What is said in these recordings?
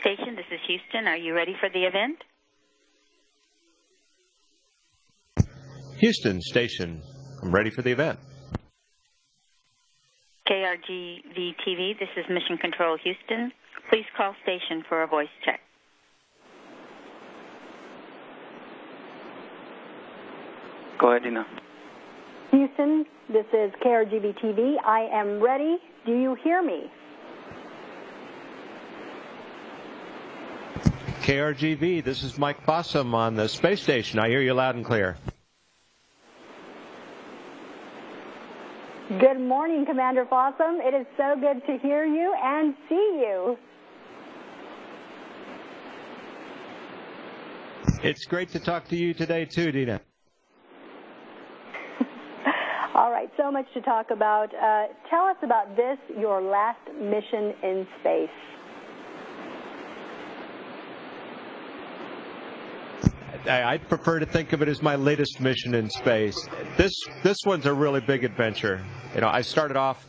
Station, this is Houston. Are you ready for the event? Houston Station, I'm ready for the event. KRGV-TV, this is Mission Control Houston. Please call station for a voice check. Go ahead, Dina. Houston, this is KRGV-TV. I am ready. Do you hear me? KRGV, this is Mike Fossum on the space station. I hear you loud and clear. Good morning, Commander Fossum. It is so good to hear you and see you. It's great to talk to you today, too, Dina. All right, so much to talk about. Tell us about this, your last mission in space. I'd prefer to think of it as my latest mission in space. This one's a really big adventure. You know, I started off,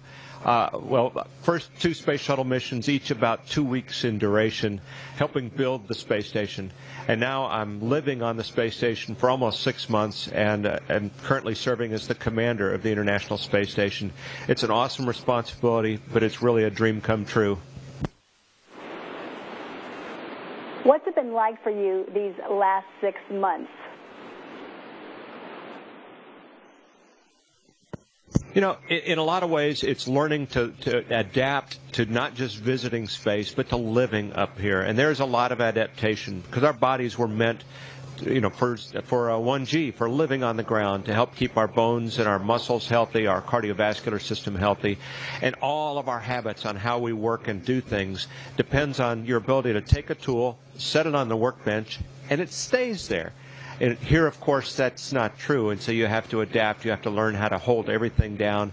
first 2 space shuttle missions, each about 2 weeks in duration, helping build the space station. And now I'm living on the space station for almost 6 months and currently serving as the commander of the International Space Station. It's an awesome responsibility, but it's really a dream come true. What's it been like for you these last 6 months? You know, in a lot of ways, it's learning to adapt to not just visiting space, but to living up here. And there's a lot of adaptation because our bodies were meant, you know, for 1G, for living on the ground, to help keep our bones and our muscles healthy, our cardiovascular system healthy. And all of our habits on how we work and do things depends on your ability to take a tool, set it on the workbench, and it stays there. And here, of course, that's not true, and so you have to adapt. You have to learn how to hold everything down,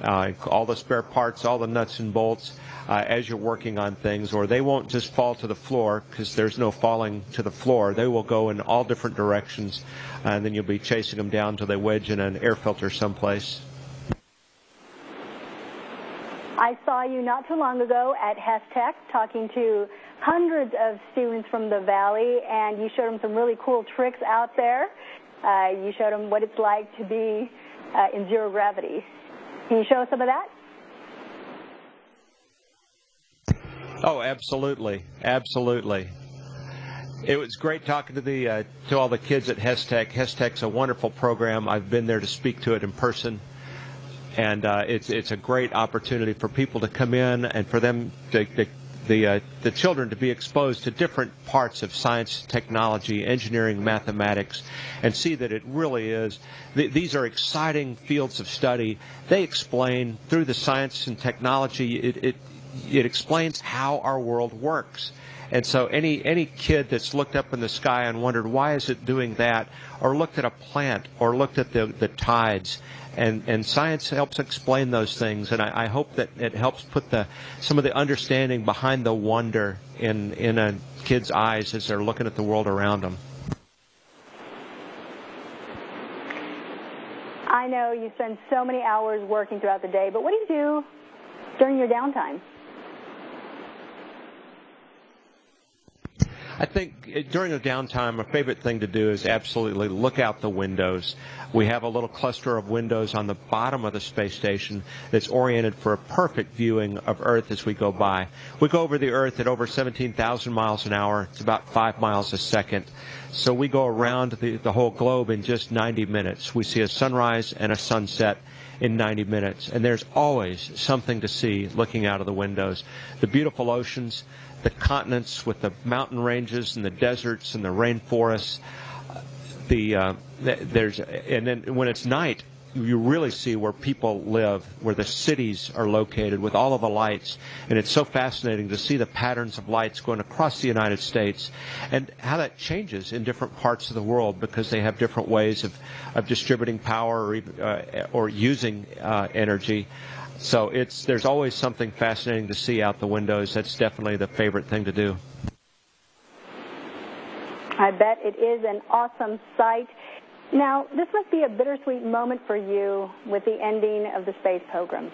all the spare parts, all the nuts and bolts, as you're working on things, or they won't just fall to the floor because there's no falling to the floor. They will go in all different directions, and then you'll be chasing them down until they wedge in an air filter someplace. I saw you not too long ago at HESTEC talking to hundreds of students from the Valley, and you showed them some really cool tricks out there. You showed them what it's like to be in zero gravity. Can you show us some of that? Oh, absolutely, absolutely. It was great talking to all the kids at HESTEC. HESTEC's a wonderful program. I've been there to speak to it in person. And it's a great opportunity for people to come in and for them, the children, to be exposed to different parts of science, technology, engineering, mathematics, and see that it really is. These are exciting fields of study. They explain through the science and technology. It explains how our world works. And so any kid that's looked up in the sky and wondered why is it doing that, or looked at a plant, or looked at the tides, and science helps explain those things. And I hope that it helps put some of the understanding behind the wonder in a kid's eyes as they're looking at the world around them. I know you spend so many hours working throughout the day, but what do you do during your downtime? I think during the downtime, a favorite thing to do is absolutely look out the windows. We have a little cluster of windows on the bottom of the space station that's oriented for a perfect viewing of Earth as we go by. We go over the Earth at over 17,000 miles an hour. It's about 5 miles a second. So we go around the whole globe in just 90 minutes. We see a sunrise and a sunset in 90 minutes. And there's always something to see looking out of the windows. The beautiful oceans, the continents with the mountain ranges and the deserts and the rainforests. And then when it's night, you really see where people live, where the cities are located with all of the lights. And it's so fascinating to see the patterns of lights going across the United States and how that changes in different parts of the world because they have different ways of distributing power or using energy. So there's always something fascinating to see out the windows. That's definitely the favorite thing to do. I bet it is an awesome sight. Now, this must be a bittersweet moment for you with the ending of the space program.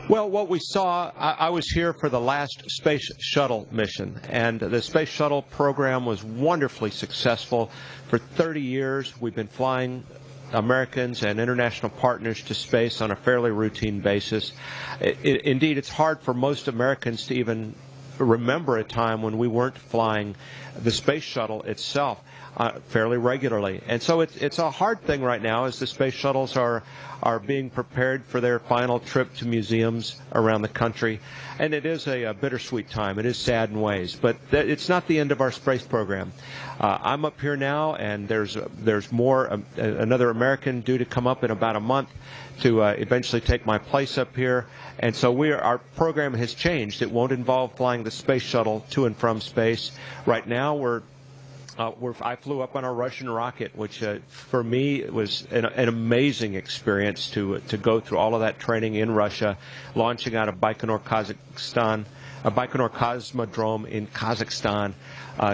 Well, what we saw, I was here for the last space shuttle mission, and the space shuttle program was wonderfully successful. For 30 years, we've been flying Americans and international partners to space on a fairly routine basis. Indeed, it's hard for most Americans to even remember a time when we weren't flying the space shuttle itself fairly regularly. And so it's a hard thing right now as the space shuttles are being prepared for their final trip to museums around the country. And it is a bittersweet time. It is sad in ways. But it's not the end of our space program. I'm up here now, and there's more, another American due to come up in about a month to eventually take my place up here. And so our program has changed. It won't involve flying the space shuttle to and from space. Right now, I flew up on a Russian rocket, which for me it was an amazing experience to go through all of that training in Russia, launching out of Baikonur, Kazakhstan, Baikonur Cosmodrome in Kazakhstan,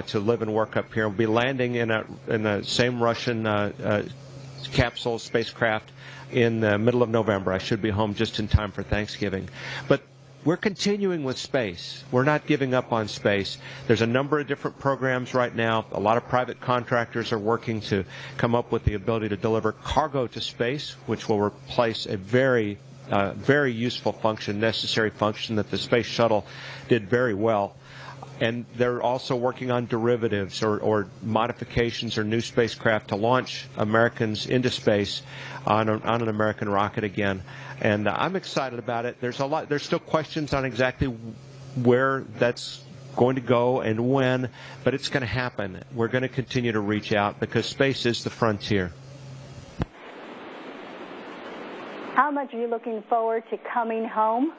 to live and work up here. We'll be landing in the same Russian capsule spacecraft in the middle of November. I should be home just in time for Thanksgiving. But we're continuing with space. We're not giving up on space. There's a number of different programs right now. A lot of private contractors are working to come up with the ability to deliver cargo to space, which will replace a very useful function, necessary function that the space shuttle did very well. And they're also working on derivatives or modifications or new spacecraft to launch Americans into space on an American rocket again. And I'm excited about it. There's still questions on exactly where that's going to go and when, but it's going to happen. We're going to continue to reach out because space is the frontier. How much are you looking forward to coming home?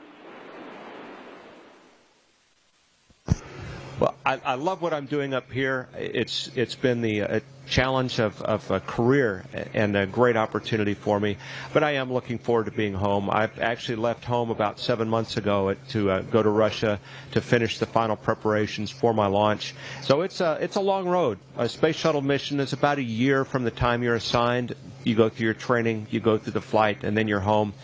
Well, I love what I'm doing up here. It's been the challenge of a career and a great opportunity for me. But I am looking forward to being home. I've actually left home about 7 months ago to go to Russia to finish the final preparations for my launch. So it's a long road. A space shuttle mission is about a year from the time you're assigned. You go through your training, you go through the flight, and then you're home.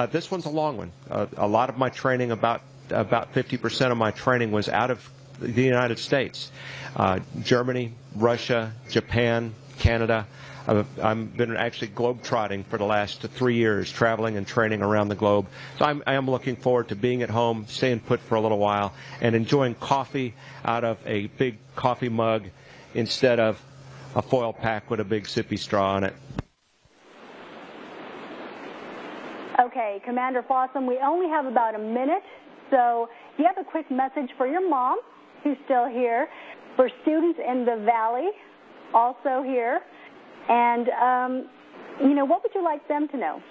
This one's a long one. A lot of my training, about 50% of my training was out of the United States, Germany, Russia, Japan, Canada. I've been actually globe-trotting for the last 3 years, traveling and training around the globe. So I am looking forward to being at home, staying put for a little while, and enjoying coffee out of a big coffee mug instead of a foil pack with a big sippy straw on it. Okay, Commander Fossum, we only have about a minute, so do you have a quick message for your mom, who's still here, for students in the Valley, also here, and, what would you like them to know?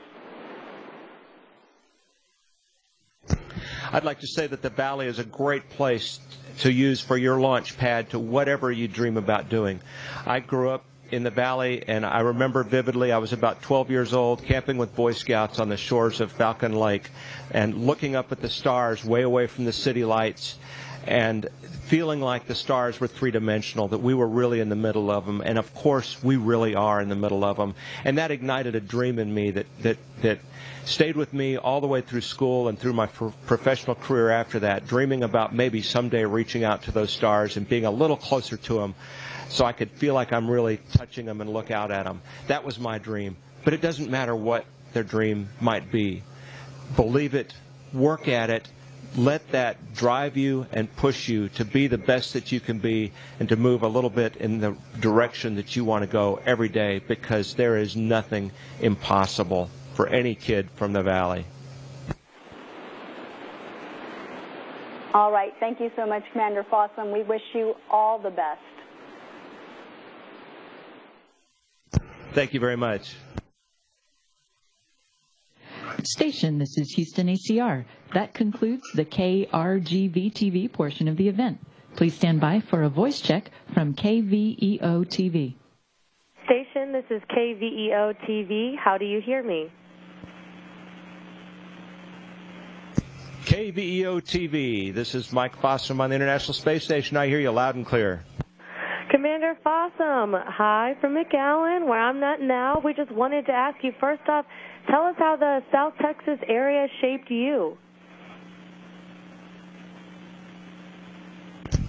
I'd like to say that the Valley is a great place to use for your launch pad to whatever you dream about doing. I grew up in the Valley, and I remember vividly, I was about 12 years old, camping with Boy Scouts on the shores of Falcon Lake, and looking up at the stars way away from the city lights, and feeling like the stars were three-dimensional, that we were really in the middle of them, and of course we really are in the middle of them. And that ignited a dream in me that stayed with me all the way through school and through my professional career after that, dreaming about maybe someday reaching out to those stars and being a little closer to them so I could feel like I'm really touching them and look out at them. That was my dream. But it doesn't matter what their dream might be. Believe it, work at it, let that drive you and push you to be the best that you can be and to move a little bit in the direction that you want to go every day, because there is nothing impossible for any kid from the Valley. All right. Thank you so much, Commander Fossum. We wish you all the best. Thank you very much. Station, this is Houston ACR. That concludes the KRGV-TV portion of the event. Please stand by for a voice check from KVEO-TV. Station, this is KVEO-TV. How do you hear me? KVEO-TV, this is Mike Fossum on the International Space Station. I hear you loud and clear. Commander Fossum, hi from McAllen, where I'm at now. We just wanted to ask you, first off, tell us how the South Texas area shaped you.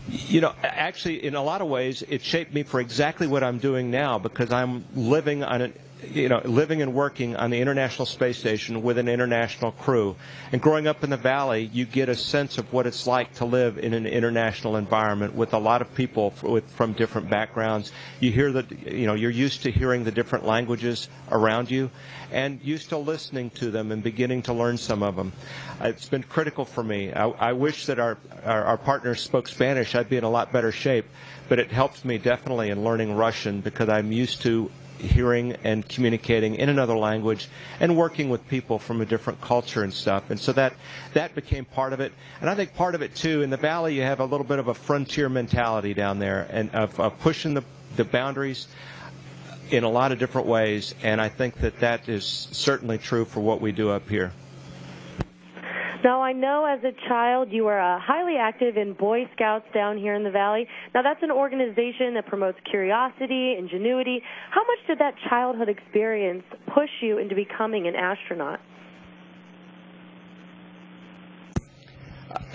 You know, actually, in a lot of ways, it shaped me for exactly what I'm doing now, because I'm living and working on the International Space Station with an international crew. And growing up in the Valley, you get a sense of what it's like to live in an international environment with a lot of people from different backgrounds. You hear you're used to hearing the different languages around you, and used to listening to them and beginning to learn some of them. It's been critical for me. I wish that our partners spoke Spanish. I'd be in a lot better shape, but it helps me definitely in learning Russian, because I'm used to hearing and communicating in another language and working with people from a different culture and stuff. And so that became part of it. And I think part of it, too, in the Valley, you have a little bit of a frontier mentality down there, and of pushing the boundaries in a lot of different ways. And I think that is certainly true for what we do up here. Now, I know as a child you were highly active in Boy Scouts down here in the Valley. Now, that's an organization that promotes curiosity, ingenuity. How much did that childhood experience push you into becoming an astronaut?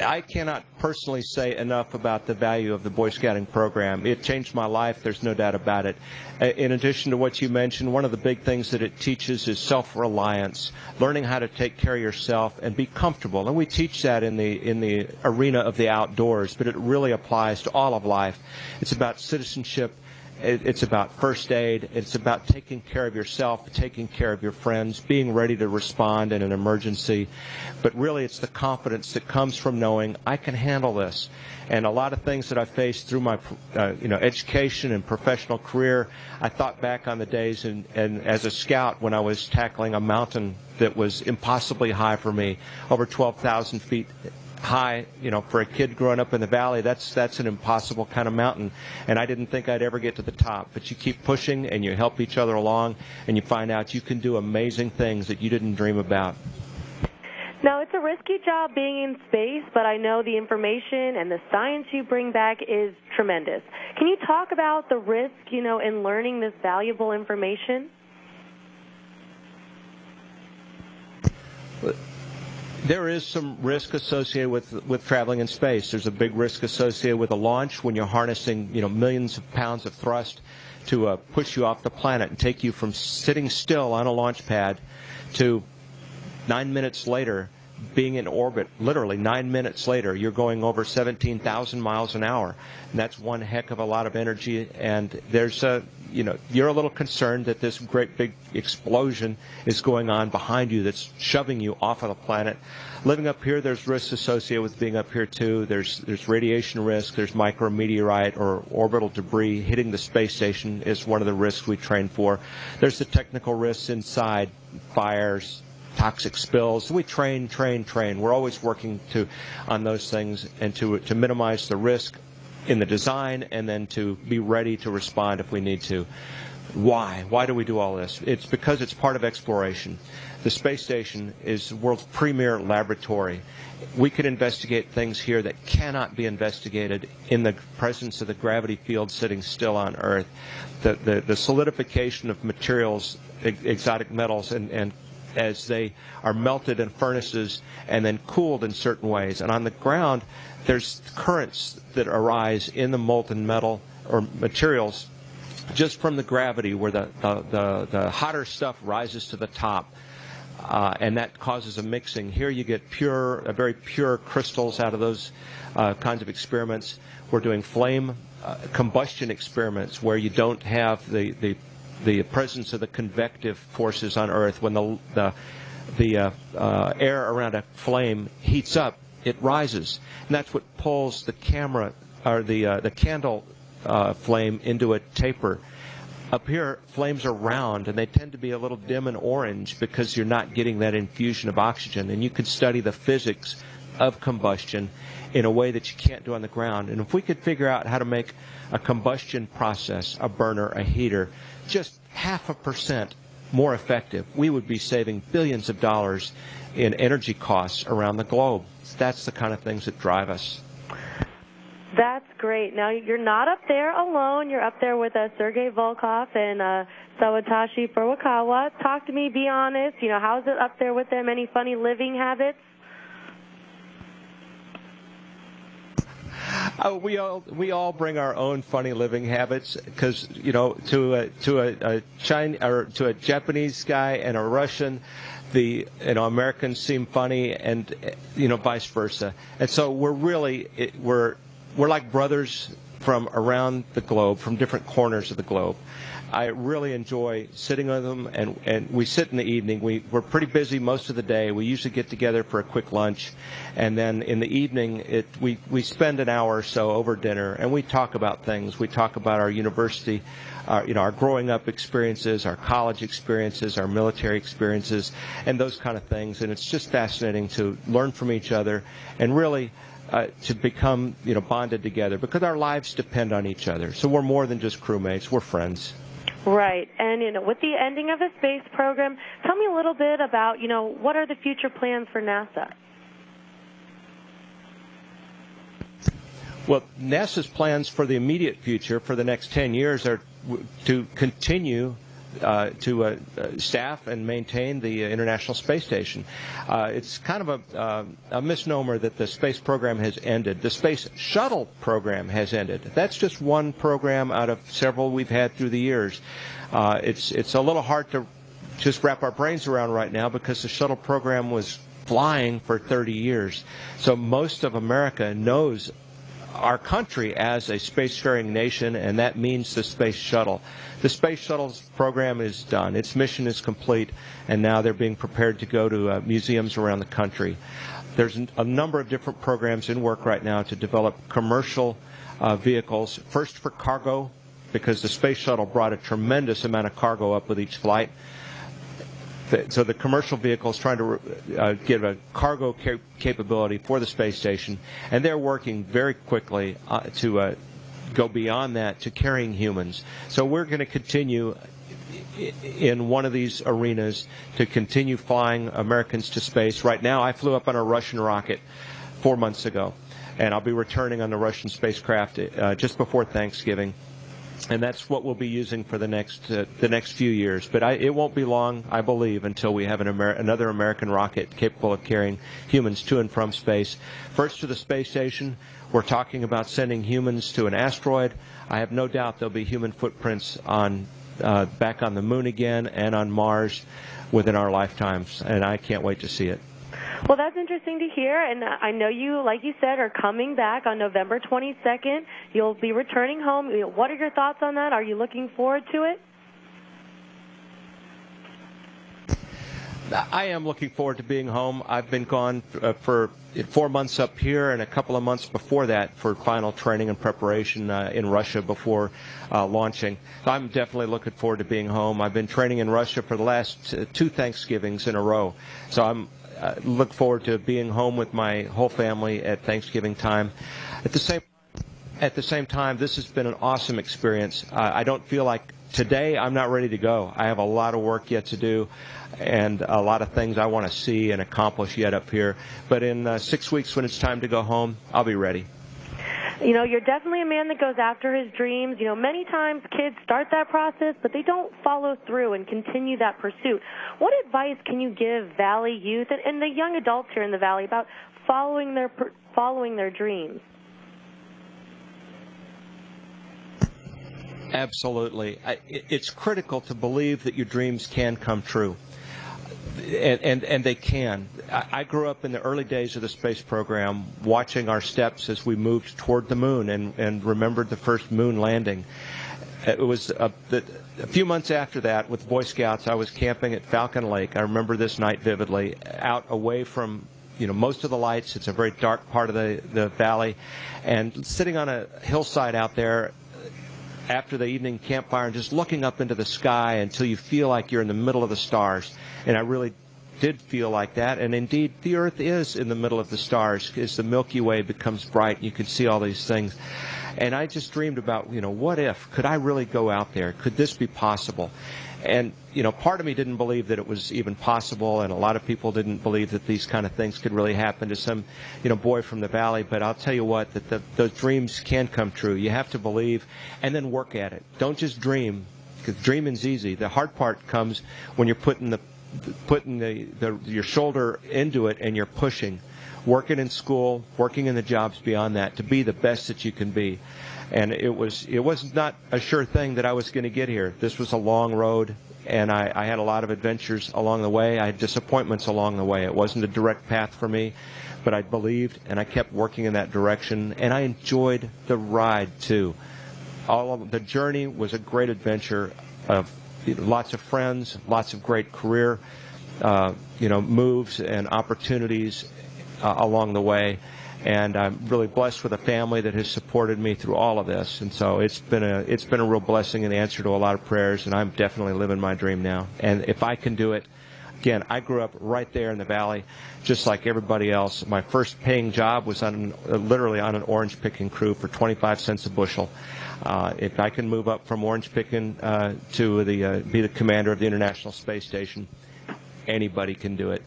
I cannot personally say enough about the value of the Boy Scouting program. It changed my life, there's no doubt about it. In addition to what you mentioned, one of the big things that it teaches is self-reliance, learning how to take care of yourself and be comfortable. And we teach that in the arena of the outdoors, but it really applies to all of life. It's about citizenship. It's about first aid. It's about taking care of yourself, taking care of your friends, being ready to respond in an emergency. But really, it's the confidence that comes from knowing I can handle this. And a lot of things that I faced through my education and professional career, I thought back on the days and as a scout when I was tackling a mountain that was impossibly high for me, over 12,000 feet high. For a kid growing up in the Valley, that's an impossible kind of mountain, and I didn't think I'd ever get to the top. But you keep pushing and you help each other along, and you find out you can do amazing things that you didn't dream about. Now, it's a risky job being in space, but I know the information and the science you bring back is tremendous. Can you talk about the risk, in learning this valuable information? There is some risk associated with traveling in space. There's a big risk associated with a launch when you're harnessing, millions of pounds of thrust to push you off the planet and take you from sitting still on a launch pad to 9 minutes later being in orbit. Literally 9 minutes later, you're going over 17,000 miles an hour. And that's one heck of a lot of energy. And there's you're a little concerned that this great big explosion is going on behind you that's shoving you off of the planet. Living up here, there's risks associated with being up here, too. There's radiation risk. There's micrometeorite or orbital debris hitting the space station is one of the risks we train for. There's the technical risks inside, fires, toxic spills. We train. We're always working on those things and to minimize the risk in the design, and then to be ready to respond if we need to. Why? Why do we do all this? It's because it's part of exploration. The space station is the world's premier laboratory. We could investigate things here that cannot be investigated in the presence of the gravity field sitting still on Earth. The solidification of materials, exotic metals, and as they are melted in furnaces and then cooled in certain ways. And on the ground, there's currents that arise in the molten metal or materials just from the gravity, where the hotter stuff rises to the top, and that causes a mixing. Here you get very pure crystals out of those kinds of experiments. We're doing flame combustion experiments where you don't have the presence of the convective forces on Earth. When the air around a flame heats up, it rises, and that's what pulls the camera or the candle flame into a taper. Up here, flames are round, and they tend to be a little dim and orange because you're not getting that infusion of oxygen. And you can study the physics of combustion in a way that you can't do on the ground. And if we could figure out how to make a combustion process, a burner, a heater, just 0.5% more effective, we would be saving billions of dollars in energy costs around the globe. That's the kind of things that drive us. That's great. Now, you're not up there alone. You're up there with Sergei Volkov and Sawatashi Furukawa. Talk to me. Be honest. How's it up there with them? Any funny living habits? We all bring our own funny living habits because to a Japanese guy and a Russian, the Americans seem funny, and vice versa. And so we're like brothers from around the globe, from different corners of the globe. I really enjoy sitting with them, and we sit in the evening. We're pretty busy most of the day. We usually get together for a quick lunch, and then in the evening we spend an hour or so over dinner, and we talk about things. We talk about our university, our growing up experiences, our college experiences, our military experiences, and those kind of things. And it's just fascinating to learn from each other and really to become bonded together, because our lives depend on each other. So we're more than just crewmates. We're friends. Right. And, with the ending of the space program, tell me a little bit about, what are the future plans for NASA? Well, NASA's plans for the immediate future for the next 10 years are to continue to staff and maintain the International Space Station. It's kind of a misnomer that the space program has ended. The Space Shuttle program has ended. That's just one program out of several we've had through the years. It's a little hard to just wrap our brains around right now, because the shuttle program was flying for 30 years. So most of America knows our country as a spacefaring nation, and that means the Space Shuttle. The Space Shuttle's program is done. Its mission is complete, and now they're being prepared to go to museums around the country. There's a number of different programs in work right now to develop commercial vehicles, first for cargo, because the Space Shuttle brought a tremendous amount of cargo up with each flight. So the commercial vehicle is trying to give a cargo capability for the space station, and they're working very quickly to go beyond that to carrying humans. So we're going to continue in one of these arenas to continue flying Americans to space. Right now, I flew up on a Russian rocket 4 months ago, and I'll be returning on the Russian spacecraft just before Thanksgiving. And that's what we'll be using for the next few years. But it won't be long, I believe, until we have another American rocket capable of carrying humans to and from space. First to the space station. We're talking about sending humans to an asteroid. I have no doubt there'll be human footprints back on the moon again and on Mars within our lifetimes, and I can't wait to see it. Well, that's interesting to hear, and I know you, like you said, are coming back on November 22nd. You'll be returning home. What are your thoughts on that? Are you looking forward to it? I am looking forward to being home. I've been gone for 4 months up here and a couple of months before that for final training and preparation in Russia before launching. So I'm definitely looking forward to being home. I've been training in Russia for the last 2 Thanksgivings in a row. So I'm look forward to being home with my whole family at Thanksgiving time. At the same time, this has been an awesome experience. I don't feel like today I'm not ready to go. I have a lot of work yet to do and a lot of things I want to see and accomplish yet up here. But in 6 weeks, when it's time to go home, I'll be ready. You're definitely a man that goes after his dreams. Many times kids start that process, but they don't follow through and continue that pursuit. What advice can you give Valley youth and the young adults here in the Valley about following their dreams? Absolutely. It's critical to believe that your dreams can come true. And they can. I grew up in the early days of the space program watching our steps as we moved toward the moon and remembered the first moon landing. It was a few months after that with Boy Scouts. I was camping at Falcon Lake. I remember this night vividly, out away from most of the lights. It's a very dark part of the valley. And sitting on a hillside out there after the evening campfire and just looking up into the sky until you feel like you're in the middle of the stars. And I really did feel like that. And indeed, the Earth is in the middle of the stars as the Milky Way becomes bright and you can see all these things. And I just dreamed about, what if? Could I really go out there? Could this be possible? And, part of me didn't believe that it was even possible, and a lot of people didn't believe that these kind of things could really happen to some, boy from the valley. But I'll tell you what, that those dreams can come true. You have to believe and then work at it. Don't just dream, because dreaming's easy. The hard part comes when you're put in putting your shoulder into it and you're pushing, working in school, working in the jobs beyond that to be the best that you can be. And it was not a sure thing that I was going to get here. This was a long road, and I had a lot of adventures along the way. I had disappointments along the way. It wasn't a direct path for me, but I believed, and I kept working in that direction, and I enjoyed the ride, too. The journey was a great adventure of lots of friends, lots of great career moves and opportunities along the way. And I'm really blessed with a family that has supported me through all of this. And so it's been a real blessing and answer to a lot of prayers, and I'm definitely living my dream now. And if I can do it, again, I grew up right there in the valley, just like everybody else. My first paying job was literally on an orange picking crew for 25 cents a bushel. If I can move up from orange picking to be the commander of the International Space Station, anybody can do it.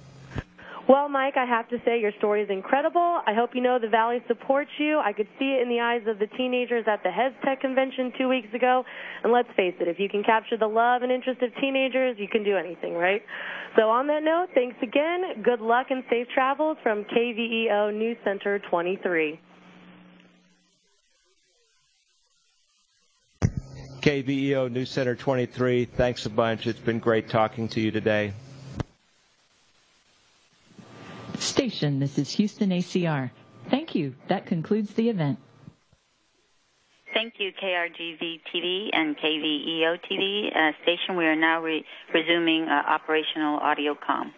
Well, Mike, I have to say your story is incredible. I hope you know the Valley supports you. I could see it in the eyes of the teenagers at the HESTEC convention 2 weeks ago. And let's face it, if you can capture the love and interest of teenagers, you can do anything, right? So on that note, thanks again. Good luck and safe travels from KVEO News Center 23. KVEO News Center 23, thanks a bunch. It's been great talking to you today. Station, this is Houston ACR. Thank you. That concludes the event. Thank you, KRGV-TV and KVEO-TV station. We are now resuming operational audio comm.